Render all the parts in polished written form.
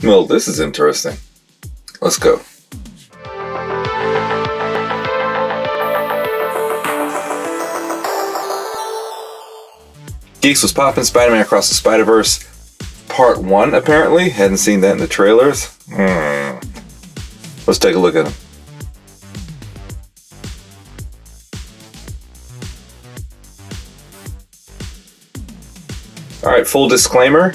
Well, this is interesting. Let's go. Geeks was popping. Spider-Man Across the Spiderverse Part 1, apparently. Hadn't seen that in the trailers. Let's take a look at him. Alright, full disclaimer.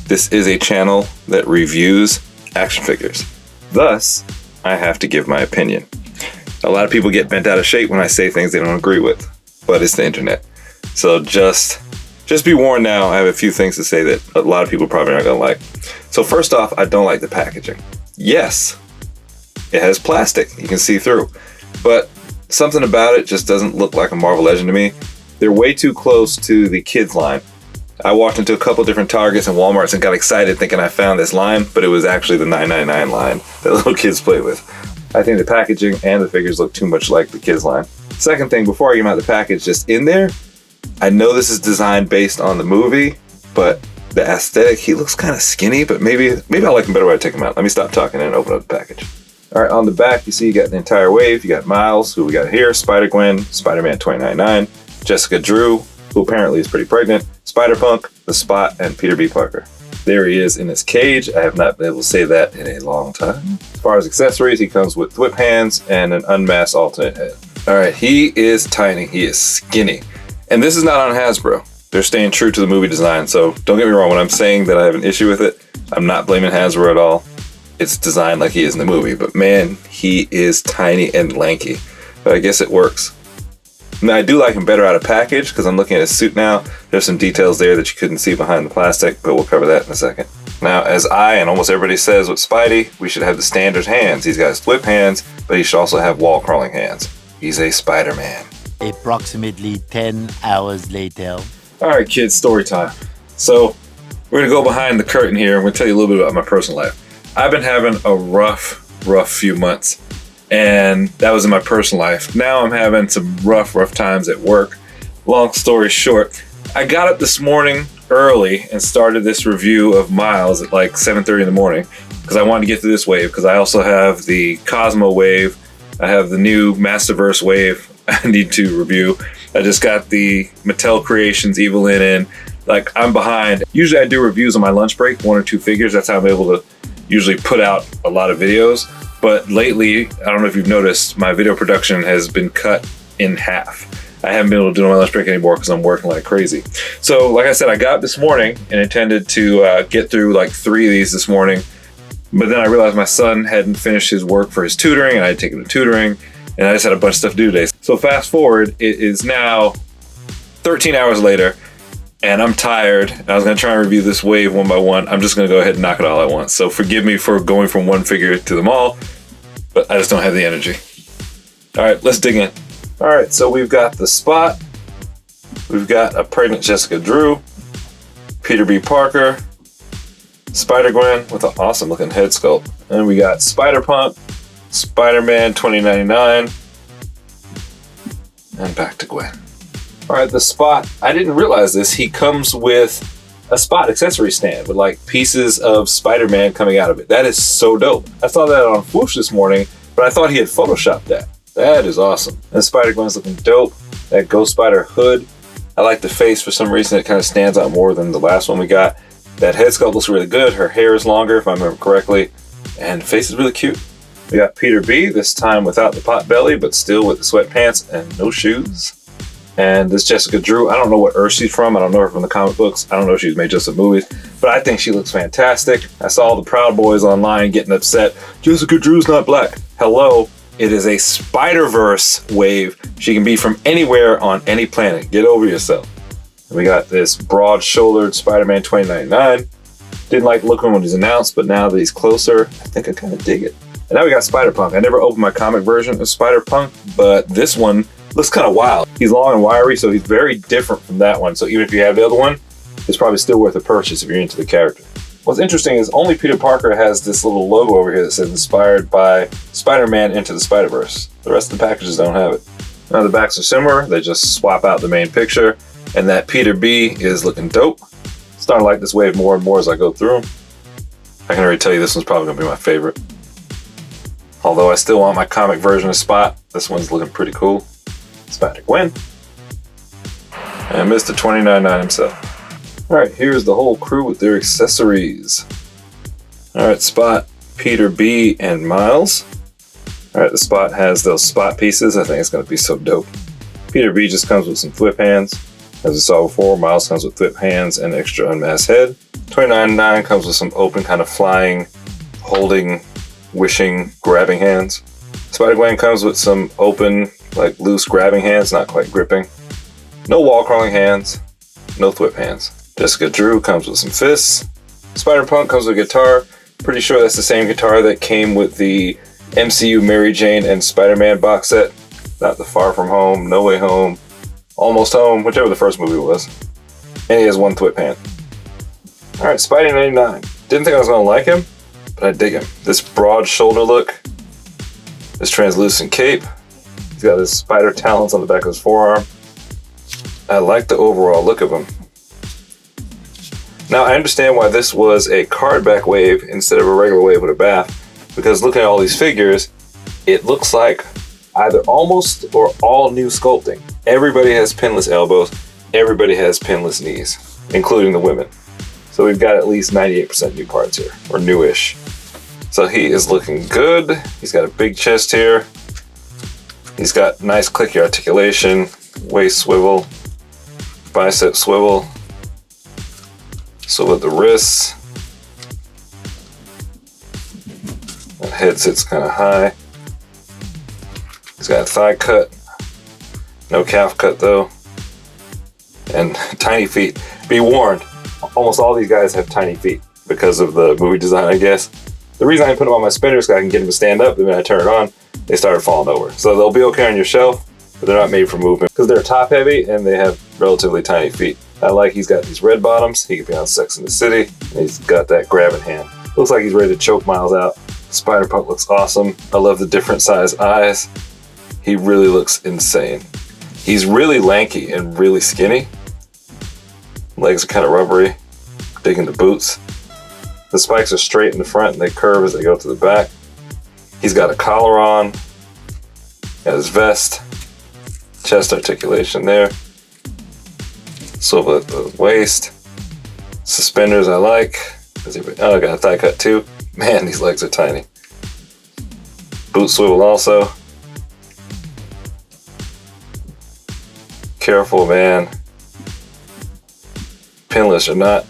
This is a channel that reviews action figures. Thus, I have to give my opinion. A lot of people get bent out of shape when I say things they don't agree with, but it's the internet. So just be warned now, I have a few things to say that a lot of people probably aren't gonna like. So first off, I don't like the packaging. Yes, it has plastic, you can see through, but something about it just doesn't look like a Marvel Legend to me. They're way too close to the kids line. I walked into a couple different Targets and Walmarts and got excited thinking I found this line, but it was actually the $9.99 line that little kids play with. I think the packaging and the figures look too much like the kids line. Second thing, before I get out the package, just in there, I know this is designed based on the movie, but the aesthetic, he looks kind of skinny, but maybe I like him better when I take him out. Let me stop talking and open up the package. All right, on the back, you see you got the entire wave. You got Miles, who we got here, Spider-Gwen, Spider-Man 2099, Jessica Drew, who apparently is pretty pregnant, Spider-Punk, The Spot, and Peter B. Parker. There he is in his cage. I have not been able to say that in a long time. As far as accessories, he comes with whip hands and an unmasked alternate head. All right, he is tiny, he is skinny. And this is not on Hasbro. They're staying true to the movie design, so don't get me wrong, when I'm saying that I have an issue with it, I'm not blaming Hasbro at all. It's designed like he is in the movie, but man, he is tiny and lanky. But I guess it works. Now, I do like him better out of package, because I'm looking at his suit now. There's some details there that you couldn't see behind the plastic, but we'll cover that in a second. Now, as I and almost everybody says with Spidey, we should have the standard hands. He's got his flip hands, but he should also have wall-crawling hands. He's a Spider-Man. Approximately 10 hours later. All right, kids, story time. So we're gonna go behind the curtain here. I'm gonna tell you a little bit about my personal life. I've been having a rough few months, and that was in my personal life. Now I'm having some rough times at work. Long story short, I got up this morning early and started this review of Miles at like 7:30 in the morning because I wanted to get to this wave, because I also have the Cosmo wave. I have the new Masterverse wave I need to review. I just got the Mattel Creations Evil Linen. Like, I'm behind. Usually I do reviews on my lunch break, 1 or 2 figures. That's how I'm able to usually put out a lot of videos. But lately, I don't know if you've noticed, my video production has been cut in half. I haven't been able to do it on my lunch break anymore because I'm working like crazy. So like I said, I got up this morning and intended to get through like 3 of these this morning. But then I realized my son hadn't finished his work for his tutoring, and I had taken him to tutoring. And I just had a bunch of stuff to do today. So fast forward, it is now 13 hours later, and I'm tired. And I was gonna try and review this wave one by one. I'm just gonna go ahead and knock it all at once. So forgive me for going from one figure to them all, but I just don't have the energy. All right, let's dig in. All right, so we've got the Spot. We've got a pregnant Jessica Drew, Peter B. Parker, Spider-Gwen with an awesome looking head sculpt. And we got Spider-Punk, Spider-Man 2099, and back to Gwen. All right, the Spot, I didn't realize this. He comes with a Spot accessory stand with like pieces of Spider-Man coming out of it. That is so dope. I saw that on Whoosh this morning, but I thought he had photoshopped that. That is awesome. And Spider-Gwen's looking dope. That Ghost Spider hood. I like the face. For some reason, it kind of stands out more than the last one we got. That head sculpt looks really good. Her hair is longer, if I remember correctly. And the face is really cute. We got Peter B, this time without the pot belly, but still with the sweatpants and no shoes. And this Jessica Drew, I don't know what Earth she's from. I don't know her from the comic books. I don't know if she's made just some movies, but I think she looks fantastic. I saw all the Proud Boys online getting upset. Jessica Drew's not black. Hello, it is a Spiderverse wave. She can be from anywhere on any planet. Get over yourself. And we got this broad-shouldered Spider-Man 2099. Didn't like the look when he was announced, but now that he's closer, I think I kind of dig it. And now we got Spider-Punk. I never opened my comic version of Spider-Punk, but this one looks kind of wild. He's long and wiry, so he's very different from that one. So even if you have the other one, it's probably still worth a purchase if you're into the character. What's interesting is only Peter Parker has this little logo over here that says inspired by Spider-Man Into the Spider-Verse. The rest of the packages don't have it. Now the backs are similar. They just swap out the main picture, and that Peter B is looking dope. Starting to like this wave more and more as I go through them. I can already tell you this one's probably gonna be my favorite. Although I still want my comic version of Spot, this one's looking pretty cool. Spider-Gwen. And Mr. 29.9 himself. Alright, here's the whole crew with their accessories. Alright, Spot, Peter B, and Miles. Alright, the Spot has those Spot pieces. I think it's going to be so dope. Peter B just comes with some flip hands. As we saw before, Miles comes with flip hands and extra unmasked head. 29.9 comes with some open kind of flying, holding, wishing, grabbing hands. Spider-Gwen comes with some open, like loose grabbing hands, not quite gripping. No wall crawling hands, no thwip hands. Jessica Drew comes with some fists. Spider-Punk comes with a guitar. Pretty sure that's the same guitar that came with the MCU Mary Jane and Spider-Man box set. Not the Far From Home, No Way Home, Almost Home, whichever the first movie was. And he has one thwip hand. Alright, Spidey 99. Didn't think I was going to like him, but I dig him. This broad shoulder look, this translucent cape. He's got his spider talons on the back of his forearm. I like the overall look of him. Now, I understand why this was a card back wave instead of a regular wave with a bath, because looking at all these figures, it looks like either almost or all new sculpting. Everybody has pinless elbows, everybody has pinless knees, including the women. So we've got at least 98% new parts here, or newish. So he is looking good. He's got a big chest here. He's got nice clicky articulation, waist swivel, bicep swivel, swivel at the wrists. That head sits kind of high. He's got a thigh cut, no calf cut though, and tiny feet. Be warned, almost all these guys have tiny feet because of the movie design, I guess. The reason I put them on my spinner is so I can get them to stand up, and when I turn it on, they started falling over. So they'll be okay on your shelf, but they're not made for movement because they're top heavy and they have relatively tiny feet. I like he's got these red bottoms. He could be on Sex in the City, and he's got that grabbing hand. Looks like he's ready to choke Miles out. Spider-Punk looks awesome. I love the different size eyes. He really looks insane. He's really lanky and really skinny. Legs are kind of rubbery. Digging the boots. The spikes are straight in the front and they curve as they go to the back. He's got a collar on. Got his vest. Chest articulation there. Swivel at the waist. Suspenders I like. Oh, I got a thigh cut too. Man, these legs are tiny. Boot swivel also. Careful, man. Pinless or not,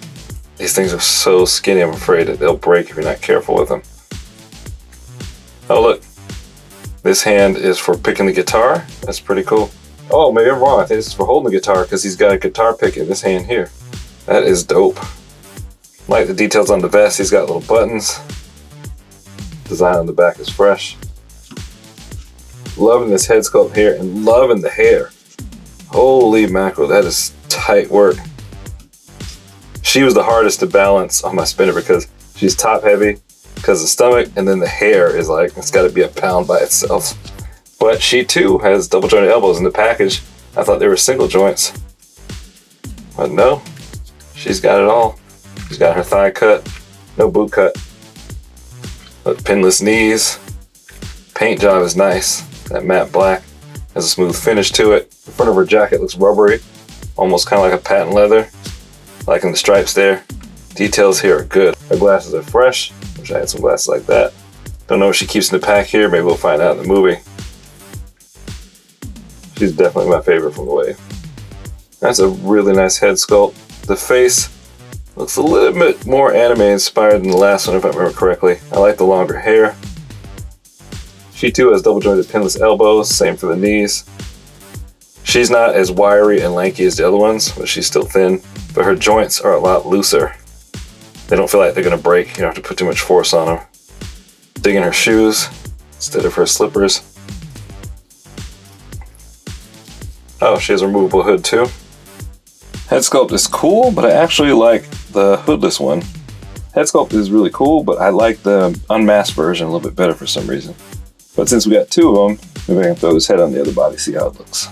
these things are so skinny, I'm afraid that they'll break if you're not careful with them. Oh, look. This hand is for picking the guitar. That's pretty cool. Oh, maybe I'm wrong. I think this is for holding the guitar because he's got a guitar pick in this hand here. That is dope. Like the details on the vest. He's got little buttons. Design on the back is fresh. Loving this head sculpt here and loving the hair. Holy mackerel, that is tight work. She was the hardest to balance on my spinner because she's top heavy because the stomach, and then the hair is like, it's got to be a pound by itself. But she too has double jointed elbows in the package. I thought they were single joints. But no, she's got it all. She's got her thigh cut, no boot cut, but pinless knees. Paint job is nice. That matte black has a smooth finish to it. The front of her jacket looks rubbery, almost kind of like a patent leather. Liking the stripes there. Details here are good. Her glasses are fresh. Wish I had some glasses like that. Don't know what she keeps in the pack here. Maybe we'll find out in the movie. She's definitely my favorite from the wave. That's a really nice head sculpt. The face looks a little bit more anime inspired than the last one, if I remember correctly. I like the longer hair. She too has double jointed pinless elbows, same for the knees. She's not as wiry and lanky as the other ones, but she's still thin. But her joints are a lot looser. They don't feel like they're gonna break. You don't have to put too much force on them. Digging her shoes instead of her slippers. Oh, she has a removable hood too. Head sculpt is cool, but I actually like the hoodless one. Head sculpt is really cool, but I like the unmasked version a little bit better for some reason. But since we got two of them, maybe I can throw his head on the other body, see how it looks.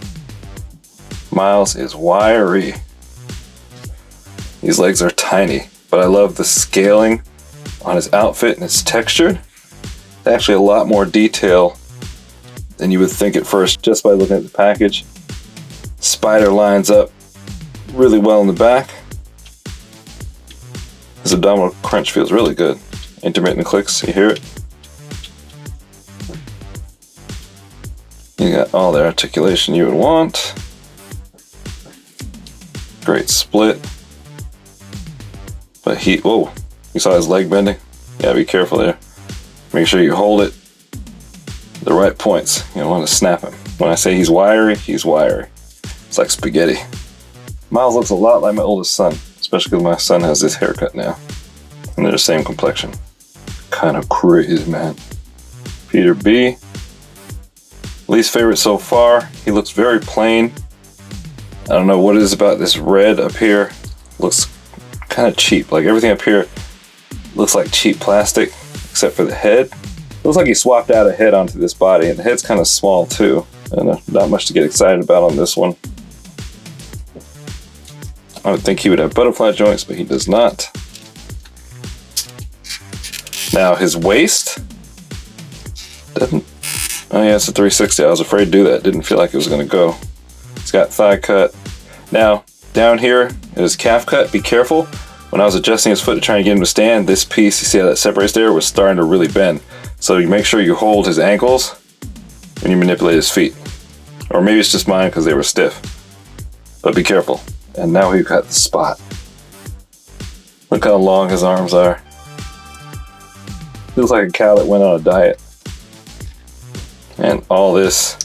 Miles is wiry. These legs are tiny, but I love the scaling on his outfit, and it's textured. Actually a lot more detail than you would think at first just by looking at the package. Spider lines up really well in the back. His abdominal crunch feels really good. Intermittent clicks, you hear it? You got all the articulation you would want. Great split. But whoa, you saw his leg bending? Yeah, be careful there. Make sure you hold it the right points. You don't want to snap him. When I say he's wiry, he's wiry. It's like spaghetti. Miles looks a lot like my oldest son, especially because my son has this haircut now. And they're the same complexion. Kind of crazy, man. Peter B. Least favorite so far. He looks very plain. I don't know what it is about this red up here. Looks kind of cheap. Like everything up here looks like cheap plastic, except for the head. Looks like he swapped out a head onto this body, and the head's kind of small too. And not much to get excited about on this one. I would think he would have butterfly joints, but he does not. Now his waist doesn't. Oh yeah, it's a 360. I was afraid to do that. Didn't feel like it was going to go. It's got thigh cut. Now down here is calf cut. Be careful. When I was adjusting his foot to try and get him to stand, this piece, you see how that separates there, was starting to really bend. So you make sure you hold his ankles when you manipulate his feet. Or maybe it's just mine because they were stiff. But be careful. And now we've got the spot. Look how long his arms are. Feels like a cow that went on a diet. And all this,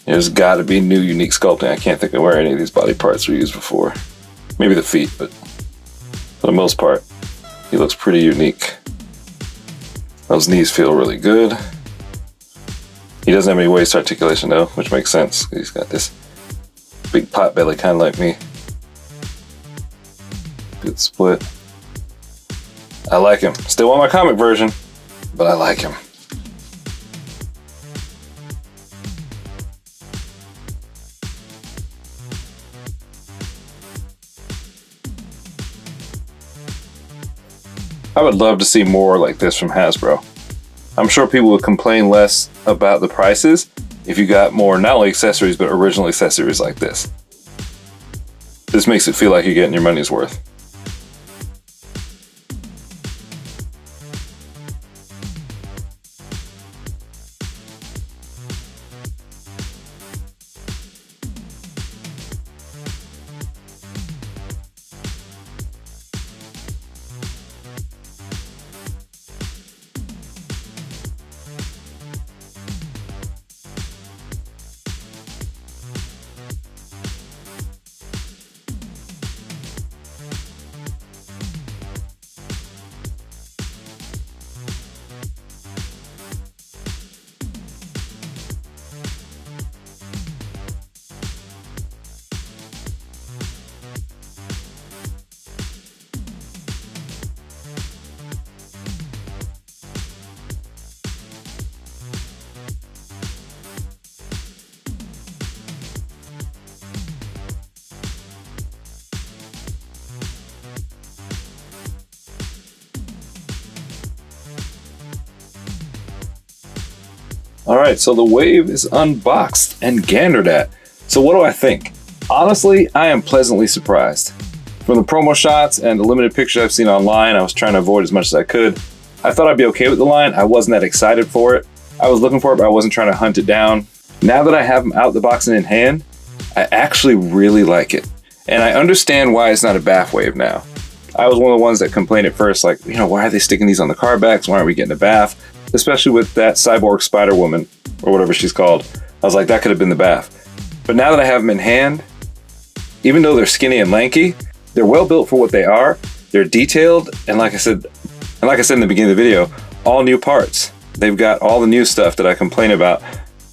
there's got to be new unique sculpting. I can't think of where any of these body parts were used before. Maybe the feet, but for the most part, he looks pretty unique. Those knees feel really good. He doesn't have any waist articulation though, which makes sense. He's got this big pot belly, kind of like me. Good split. I like him. Still want my comic version, but I like him. I would love to see more like this from Hasbro. I'm sure people would complain less about the prices if you got more not only accessories but original accessories like this. This makes it feel like you're getting your money's worth. Alright, so the wave is unboxed and gandered at. So what do I think? Honestly, I am pleasantly surprised. From the promo shots and the limited pictures I've seen online, I was trying to avoid as much as I could. I thought I'd be okay with the line. I wasn't that excited for it. I was looking for it, but I wasn't trying to hunt it down. Now that I have them out the box and in hand, I actually really like it. And I understand why it's not a bath wave now. I was one of the ones that complained at first, like, why are they sticking these on the car backs? Why aren't we getting a bath? Especially with that cyborg Spider Woman, or whatever she's called. I was like, that could have been the bath. But now that I have them in hand, even though they're skinny and lanky, they're well built for what they are. They're detailed, and like I said in the beginning of the video, all new parts. They've got all the new stuff that I complain about.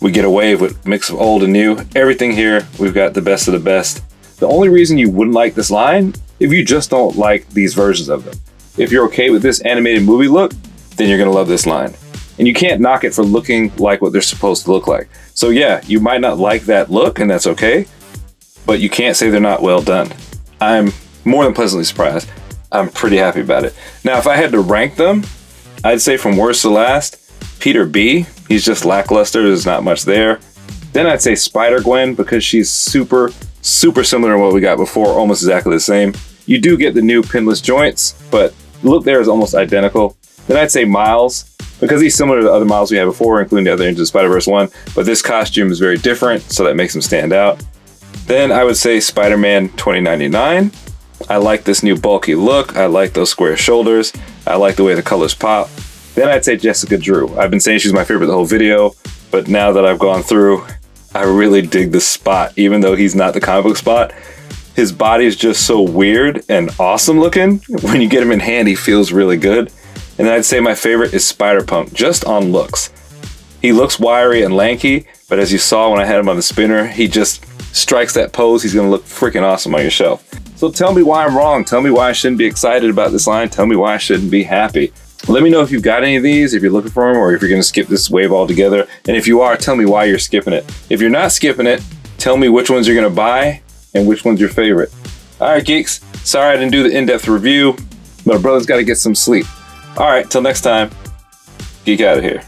We get a wave with a mix of old and new. Everything here, we've got the best of the best. The only reason you wouldn't like this line, if you just don't like these versions of them. If you're okay with this animated movie look, then you're gonna love this line. And you can't knock it for looking like what they're supposed to look like. So yeah, you might not like that look, and that's okay, but you can't say they're not well done. I'm more than pleasantly surprised. I'm pretty happy about it. Now, if I had to rank them, I'd say from worst to last, Peter B. He's just lackluster. There's not much there. Then I'd say Spider-Gwen because she's super similar to what we got before, almost exactly the same. You do get the new pinless joints, but the look there is almost identical. Then I'd say Miles because he's similar to the other Miles we had before, including the other Into the Spider-Verse one, but this costume is very different, so that makes him stand out. Then I would say Spider-Man 2099. I like this new bulky look. I like those square shoulders. I like the way the colors pop. Then I'd say Jessica Drew. I've been saying she's my favorite the whole video, but now that I've gone through, I really dig the Spot, even though he's not the comic book Spot. His body is just so weird and awesome looking. When you get him in hand, he feels really good. And then I'd say my favorite is Spider-Punk, just on looks. He looks wiry and lanky, but as you saw when I had him on the spinner, he just strikes that pose. He's gonna look freaking awesome on your shelf. So tell me why I'm wrong. Tell me why I shouldn't be excited about this line. Tell me why I shouldn't be happy. Let me know if you've got any of these, if you're looking for them, or if you're gonna skip this wave altogether. And if you are, tell me why you're skipping it. If you're not skipping it, tell me which ones you're gonna buy and which one's your favorite. All right, geeks. Sorry I didn't do the in-depth review, but my brother's gotta get some sleep. All right, till next time, geek out of here.